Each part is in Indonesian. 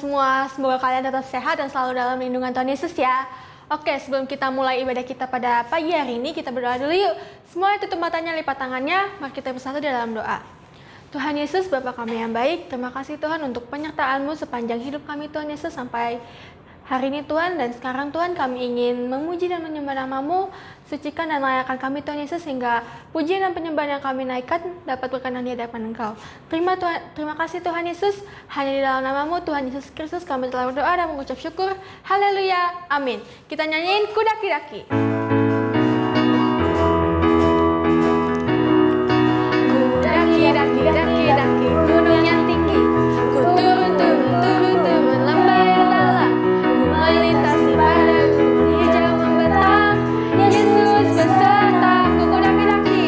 semua, semoga kalian tetap sehat dan selalu dalam lindungan Tuhan Yesus ya. Oke, sebelum kita mulai ibadah kita pada pagi hari ini, kita berdoa dulu yuk. Semua tutup matanya, lipat tangannya, mari kita bersatu dalam doa. Tuhan Yesus, Bapa kami yang baik, terima kasih Tuhan untuk penyertaan-Mu sepanjang hidup kami Tuhan Yesus sampai hari ini Tuhan. Dan sekarang Tuhan kami ingin memuji dan menyembah nama-Mu, sucikan dan layakkan kami Tuhan Yesus sehingga pujian dan penyembahan yang kami naikkan dapat berkenan di hadapan Engkau. Terima kasih Tuhan Yesus, hanya di dalam nama-Mu Tuhan Yesus Kristus kami telah berdoa dan mengucap syukur. Haleluya, amin. Kita nyanyiin Kudaki-daki. Kudaki-daki, gunung yang tinggi, ku turun lembah yang dalam, ku melintasi padang gurun hijau membentang, Yesus besertaku. Kudaki-daki,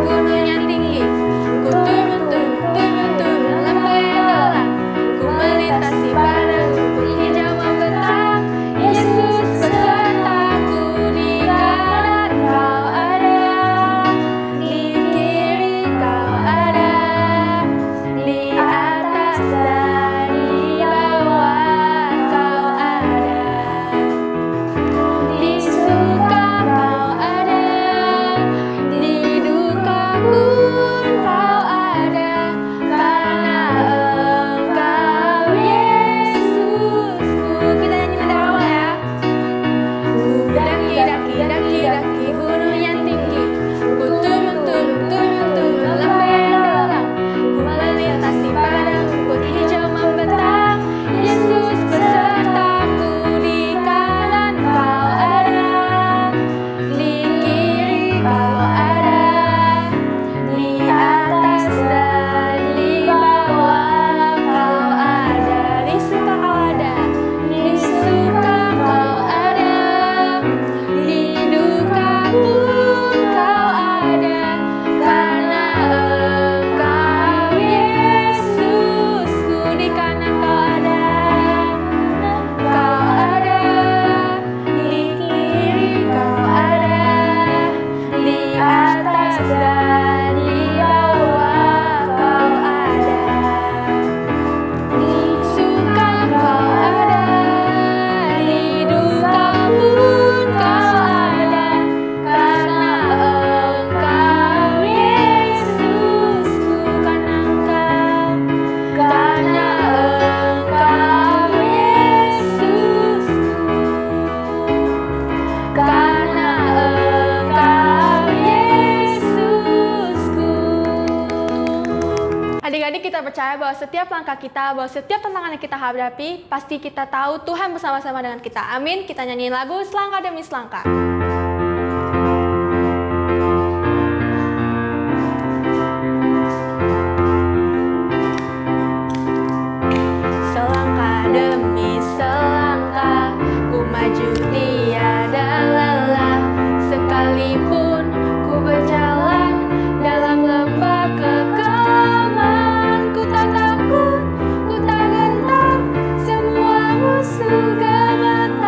gunung yang tinggi, ku turun lembah yang dalam, ku melintasi padang gurun hijau membentang, Yesus besertaku. Di kanan Kau ada, di kiri Kau ada, di atas dan di bawah Kau ada, di suka Kau ada, di duka pun Kau ada, karena Engkau Yesusku. Kita nyanyi dari awal ya. Kudaki-daki, gunung yang tinggi, ku turun lembah yang dalam, ku melintasi padang gurun hijau membentang, Yesus besertaku. Di kanan Kau ada, di kiri Kau ada, di atas dan di bawah Kau ada, di suka Kau ada, di suka Kau ada, di duka pun Kau ada, karena Engkau Yesusku. Di kanan Kau ada, di kiri Kau ada, di atas dan di bawah Kau ada, di suka Kau ada, di duka pun Kau ada, karena Engkau Yesusku. Karena Engkau Yesusku, karena Engkau Yesusku. Adik-adik, kita percaya bahwa setiap langkah kita, bahwa setiap tantangan yang kita hadapi, pasti kita tahu Tuhan bersama-sama dengan kita. Amin. Kita nyanyiin lagu Selangkah Demi Selangkah. Selangkah demi selangkah, ku maju tiada lelah. Sekalipun ku berjalan dalam lembah kekelaman, ku tak takut, ku tak gentar, semua musuh gemetar.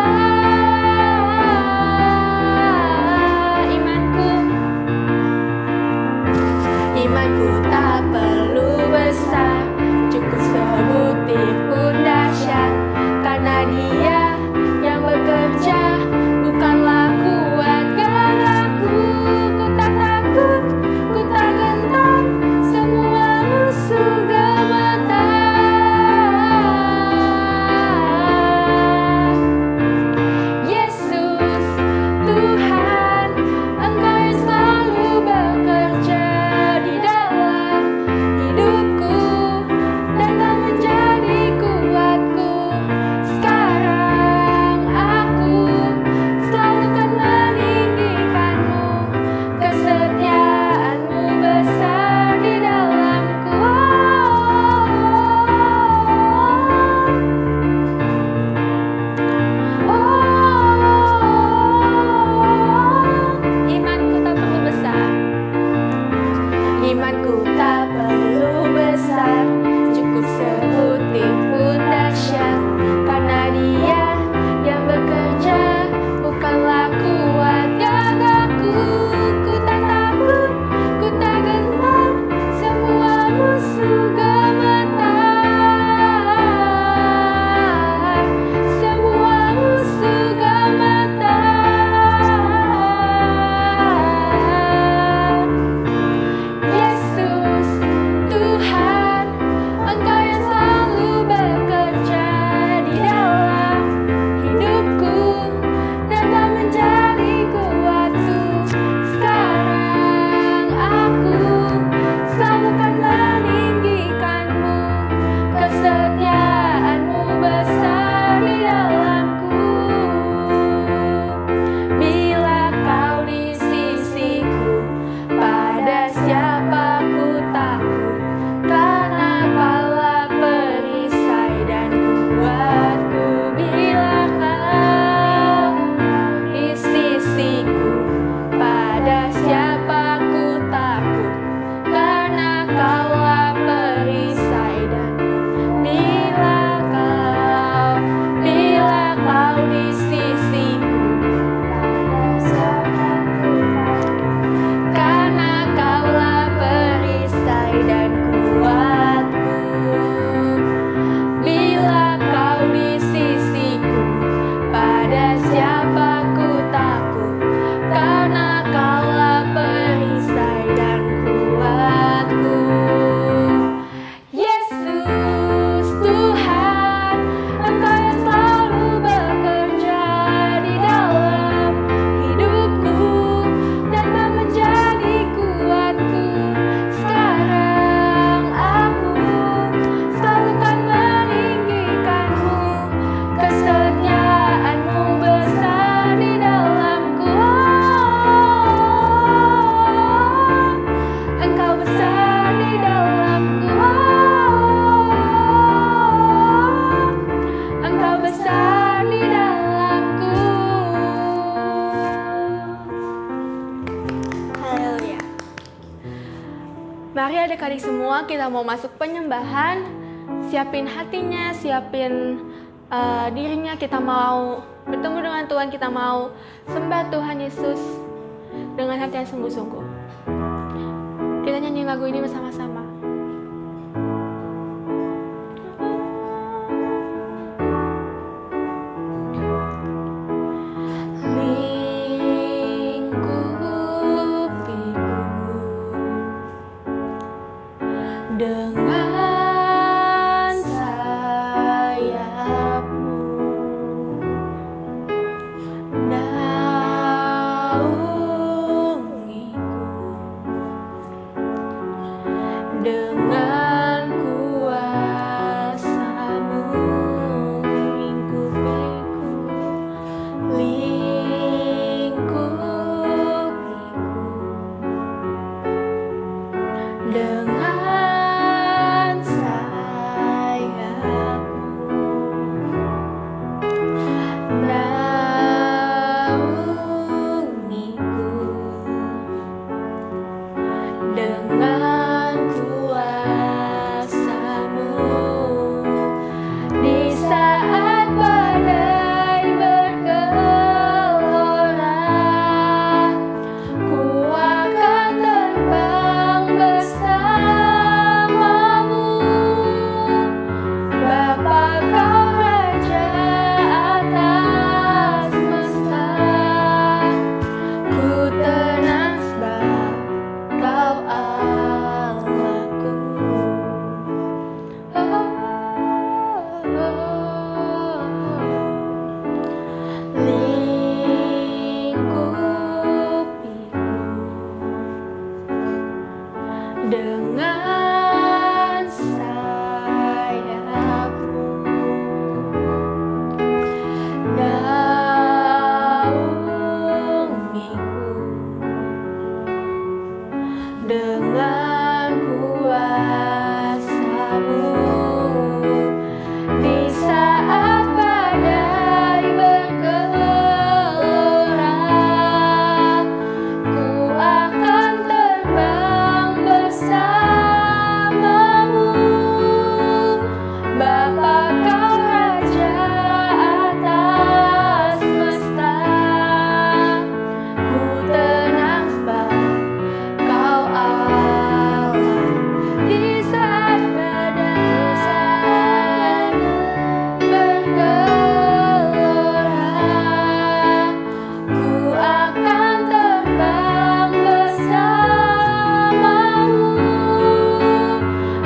adik-adik semua, kita mau masuk penyembahan. Siapin hatinya, siapin dirinya. Kita mau bertemu dengan Tuhan, kita mau sembah Tuhan Yesus dengan hati yang sungguh-sungguh. Kita nyanyi lagu ini bersama-sama. Dengan sayapmu, naungiku, dengan kuasa-Mu, lingkupiku, lingkupiku, dengan dengan sayapmu, naungiku, dengan kuasa-Mu, di saat badai bergelora, ku akan terbang bersamamu. Bapa, Kau Raja atas semesta, ku tenang sebab Kau Allah. Di saat badai bergelora, ku akan terbang bersamamu. Bapa, Kau Raja atas semesta, ku tenang sebab Kau Allahku. Di saat badai bergelora, ku akan terbang bersamamu.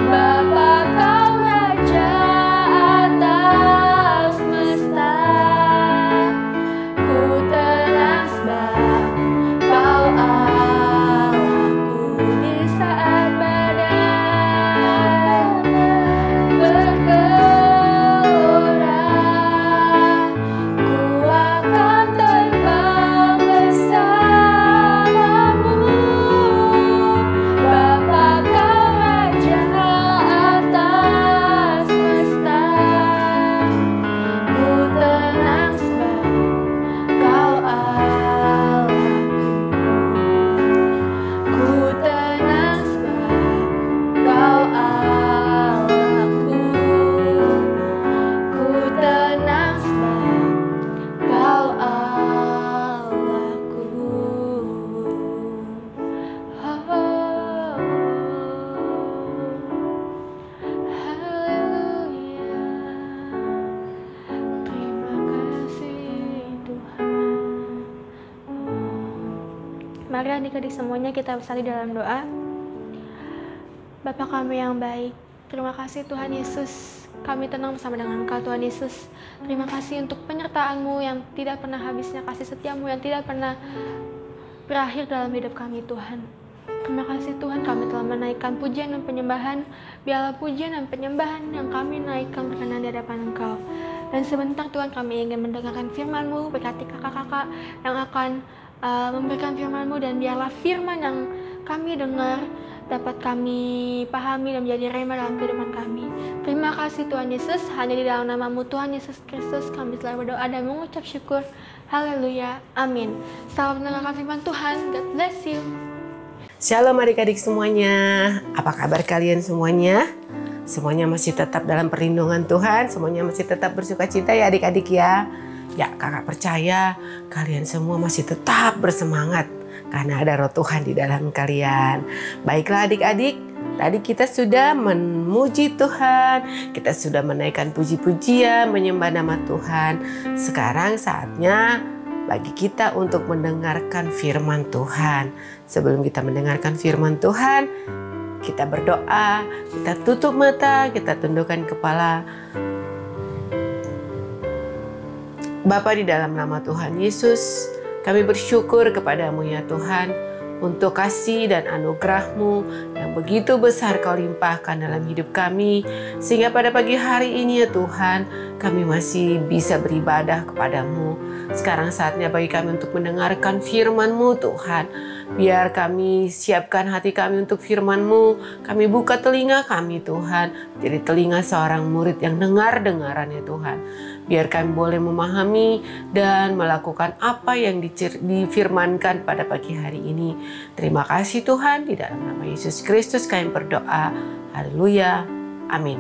Bapa, Kau Raja atas semesta, ku tenang sebab Kau Allahku. Ku tenang sebab Kau Allahku. Ku tenang sebab Kau Allahku. Haleluya. Terima kasih Tuhan. Mari adik-adik semuanya kita bersatu dalam doa. Bapa kami yang baik, terima kasih Tuhan Yesus. Kami tenang bersama dengan Engkau Tuhan Yesus. Terima kasih untuk penyertaan-Mu yang tidak pernah habisnya, kasih setia-Mu yang tidak pernah berakhir dalam hidup kami Tuhan. Terima kasih Tuhan, kami telah menaikkan pujian dan penyembahan. Biarlah pujian dan penyembahan yang kami naikkan berkenan di hadapan Engkau. Dan sebentar Tuhan, kami ingin mendengarkan firman-Mu. Berkati kakak-kakak yang akan memberikan firman-Mu, dan biarlah firman yang kami dengar dapat kami pahami dan menjadi rema dalam kehidupan kami. Terima kasih Tuhan Yesus, hanya di dalam nama-Mu Tuhan Yesus Kristus kami telah berdoa dan mengucap syukur. Haleluya, amin. Selamat mendengarkan firman Tuhan. God bless you. Shalom adik-adik semuanya. Apa kabar kalian semuanya? Semuanya masih tetap dalam perlindungan Tuhan, semuanya masih tetap bersuka cita ya adik-adik ya. Ya, kakak percaya kalian semua masih tetap bersemangat karena ada roh Tuhan di dalam kalian. Baiklah adik-adik, tadi kita sudah memuji Tuhan, kita sudah menaikkan puji-pujian, menyembah nama Tuhan. Sekarang saatnya bagi kita untuk mendengarkan firman Tuhan. Sebelum kita mendengarkan firman Tuhan, kita berdoa, kita tutup mata, kita tundukkan kepala. Bapa, di dalam nama Tuhan Yesus, kami bersyukur kepadamu ya Tuhan, untuk kasih dan anugerah-Mu yang begitu besar Kau limpahkan dalam hidup kami. Sehingga pada pagi hari ini ya Tuhan, kami masih bisa beribadah kepadamu. Sekarang saatnya bagi kami untuk mendengarkan firman-Mu Tuhan. Biar kami siapkan hati kami untuk firman-Mu. Kami buka telinga kami Tuhan. Jadi telinga seorang murid yang dengar-dengaran ya Tuhan. Biar kami boleh memahami dan melakukan apa yang difirmankan pada pagi hari ini. Terima kasih Tuhan, di dalam nama Yesus Kristus kami berdoa. Haleluya. Amin.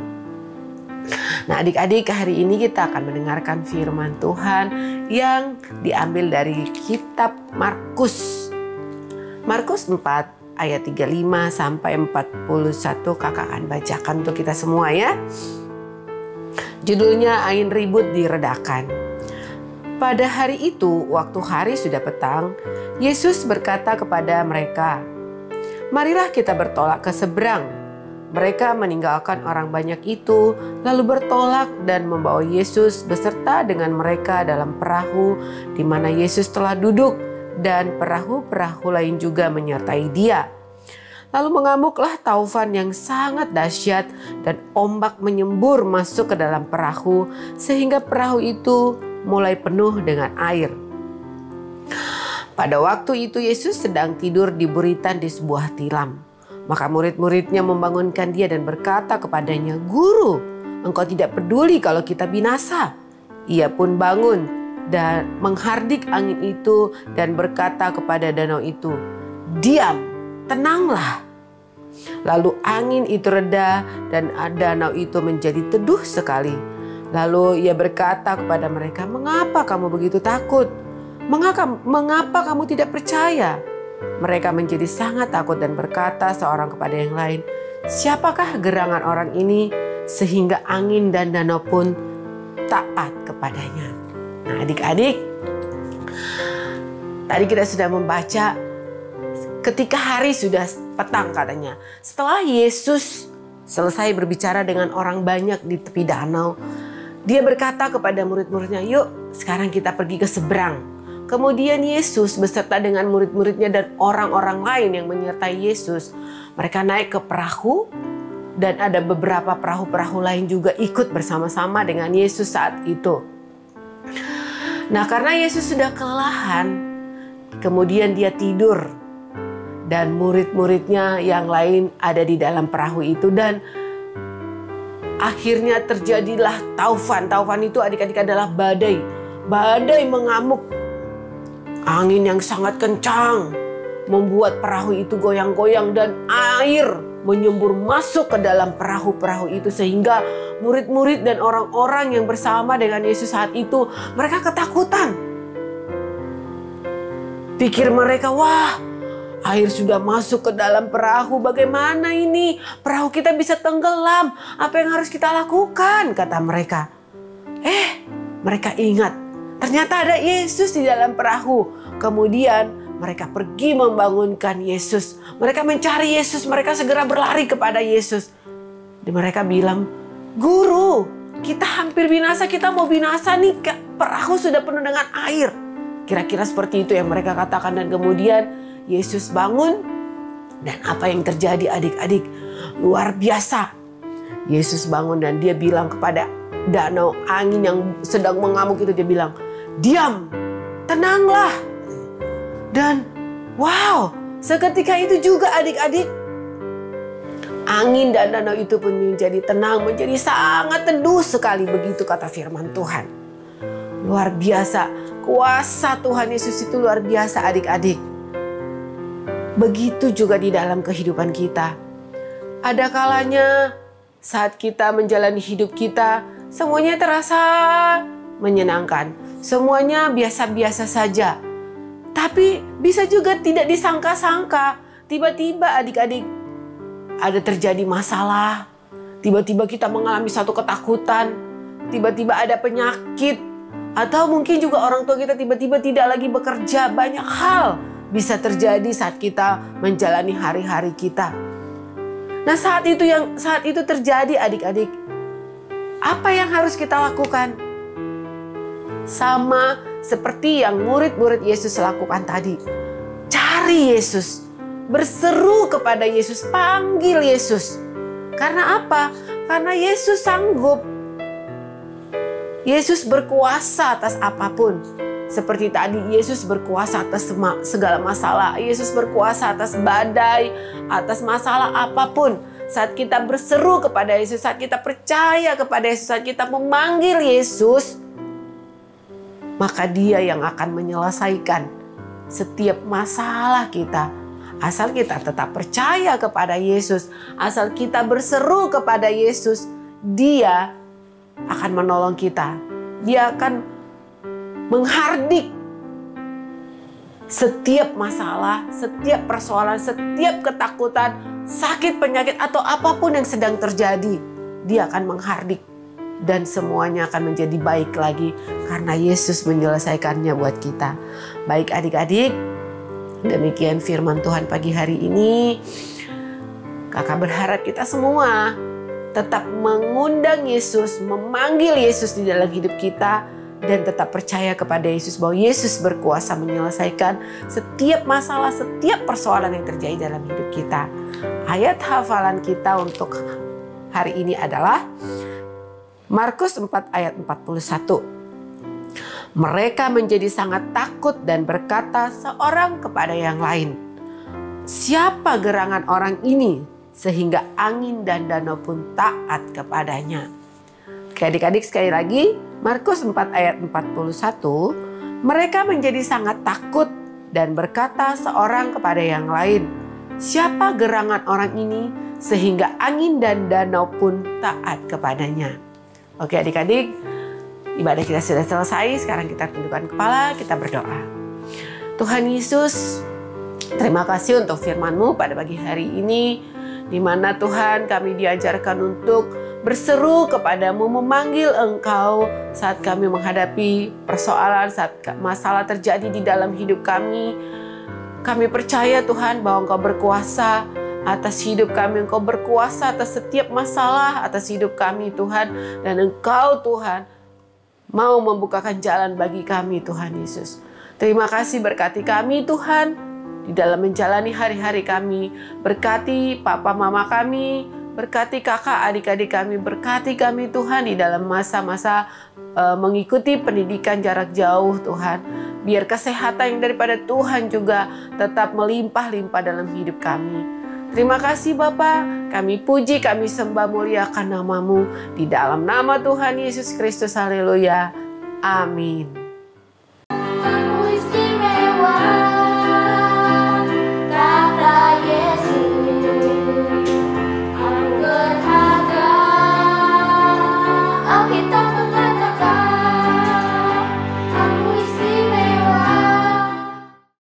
Nah adik-adik, hari ini kita akan mendengarkan firman Tuhan yang diambil dari kitab Markus. Markus 4 ayat 35 sampai 41 kakak akan bacakan untuk kita semua ya. Judulnya Angin Ribut Diredakan. Pada hari itu, waktu hari sudah petang, Yesus berkata kepada mereka, "Marilah kita bertolak ke seberang." Mereka meninggalkan orang banyak itu, lalu bertolak dan membawa Yesus beserta dengan mereka dalam perahu di mana Yesus telah duduk, dan perahu-perahu lain juga menyertai Dia. Lalu mengamuklah taufan yang sangat dahsyat dan ombak menyembur masuk ke dalam perahu sehingga perahu itu mulai penuh dengan air. Pada waktu itu Yesus sedang tidur di buritan di sebuah tilam. Maka murid-muridnya membangunkan Dia dan berkata kepadanya, "Guru, Engkau tidak peduli kalau kita binasa." Ia pun bangun dan menghardik angin itu dan berkata kepada danau itu, "Diam, tenanglah." Lalu angin itu reda dan danau itu menjadi teduh sekali. Lalu ia berkata kepada mereka, "Mengapa kamu begitu takut? Mengapa kamu tidak percaya?" Mereka menjadi sangat takut dan berkata seorang kepada yang lain, "Siapakah gerangan orang ini sehingga angin dan danau pun taat kepadanya?" Nah adik-adik, tadi kita sudah membaca ketika hari sudah petang katanya. Setelah Yesus selesai berbicara dengan orang banyak di tepi danau, Dia berkata kepada murid-muridnya, "Yuk sekarang kita pergi ke seberang." Kemudian Yesus beserta dengan murid-muridnya dan orang-orang lain yang menyertai Yesus, mereka naik ke perahu dan ada beberapa perahu-perahu lain juga ikut bersama-sama dengan Yesus saat itu. Nah karena Yesus sudah kelelahan, kemudian Dia tidur dan murid-muridnya yang lain ada di dalam perahu itu dan akhirnya terjadilah taufan. Taufan itu adik-adik adalah badai. Badai mengamuk. Angin yang sangat kencang membuat perahu itu goyang-goyang dan air menyembur masuk ke dalam perahu-perahu itu sehingga murid-murid dan orang-orang yang bersama dengan Yesus saat itu mereka ketakutan. Pikir mereka, "Wah, air sudah masuk ke dalam perahu, bagaimana ini? Perahu kita bisa tenggelam, apa yang harus kita lakukan?" kata mereka. Mereka ingat, ternyata ada Yesus di dalam perahu. Kemudian mereka pergi membangunkan Yesus. Mereka mencari Yesus, mereka segera berlari kepada Yesus. Dan mereka bilang, "Guru, kita hampir binasa, kita mau binasa nih, perahu sudah penuh dengan air." Kira-kira seperti itu yang mereka katakan. Dan kemudian Yesus bangun dan apa yang terjadi adik-adik? Luar biasa. Yesus bangun dan Dia bilang kepada danau, angin yang sedang mengamuk itu, Dia bilang, "Diam, tenanglah." Dan wow, seketika itu juga adik-adik, angin dan danau itu pun menjadi tenang, menjadi sangat teduh sekali. Begitu kata firman Tuhan. Luar biasa, kuasa Tuhan Yesus itu luar biasa adik-adik. Begitu juga di dalam kehidupan kita. Ada kalanya saat kita menjalani hidup kita, semuanya terasa menyenangkan. Semuanya biasa-biasa saja. Tapi bisa juga tidak disangka-sangka. Tiba-tiba adik-adik ada terjadi masalah. Tiba-tiba kita mengalami satu ketakutan. Tiba-tiba ada penyakit. Atau mungkin juga orang tua kita tiba-tiba tidak lagi bekerja. Banyak hal bisa terjadi saat kita menjalani hari-hari kita. Nah, saat itu terjadi adik-adik, apa yang harus kita lakukan? Sama seperti yang murid-murid Yesus lakukan tadi. Cari Yesus, berseru kepada Yesus, panggil Yesus. Karena apa? Karena Yesus sanggup. Yesus berkuasa atas apapun. Seperti tadi, Yesus berkuasa atas segala masalah. Yesus berkuasa atas badai, atas masalah apapun. Saat kita berseru kepada Yesus, saat kita percaya kepada Yesus, saat kita memanggil Yesus, maka Dia yang akan menyelesaikan setiap masalah kita. Asal kita tetap percaya kepada Yesus, asal kita berseru kepada Yesus, Dia akan menolong kita. Dia akan menghardik setiap masalah, setiap persoalan, setiap ketakutan, sakit, penyakit, atau apapun yang sedang terjadi. Dia akan menghardik dan semuanya akan menjadi baik lagi karena Yesus menyelesaikannya buat kita. Baik adik-adik, demikian firman Tuhan pagi hari ini. Kakak berharap kita semua tetap mengundang Yesus, memanggil Yesus di dalam hidup kita, dan tetap percaya kepada Yesus bahwa Yesus berkuasa menyelesaikan setiap masalah, setiap persoalan yang terjadi dalam hidup kita. Ayat hafalan kita untuk hari ini adalah Markus 4 ayat 41. Mereka menjadi sangat takut dan berkata seorang kepada yang lain, "Siapa gerangan orang ini sehingga angin dan danau pun taat kepadanya?" Oke adik-adik, sekali lagi Markus 4 ayat 41, mereka menjadi sangat takut dan berkata seorang kepada yang lain, "Siapa gerangan orang ini sehingga angin dan danau pun taat kepadanya?" Oke adik-adik, ibadah kita sudah selesai. Sekarang kita tundukkan kepala, kita berdoa. Tuhan Yesus, terima kasih untuk firman-Mu pada pagi hari ini, di mana Tuhan kami diajarkan untuk berseru kepadamu, memanggil Engkau saat kami menghadapi persoalan, saat masalah terjadi di dalam hidup kami. Kami percaya Tuhan bahwa Engkau berkuasa atas hidup kami. Engkau berkuasa atas setiap masalah atas hidup kami Tuhan. Dan Engkau Tuhan mau membukakan jalan bagi kami Tuhan Yesus. Terima kasih, berkati kami Tuhan di dalam menjalani hari-hari kami. Berkati papa mama kami, berkati kakak adik-adik kami, berkati kami Tuhan di dalam masa-masa mengikuti pendidikan jarak jauh Tuhan. Biar kesehatan yang daripada Tuhan juga tetap melimpah-limpah dalam hidup kami. Terima kasih Bapa, kami puji, kami sembah muliakan nama-Mu di dalam nama Tuhan Yesus Kristus. Haleluya. Amin.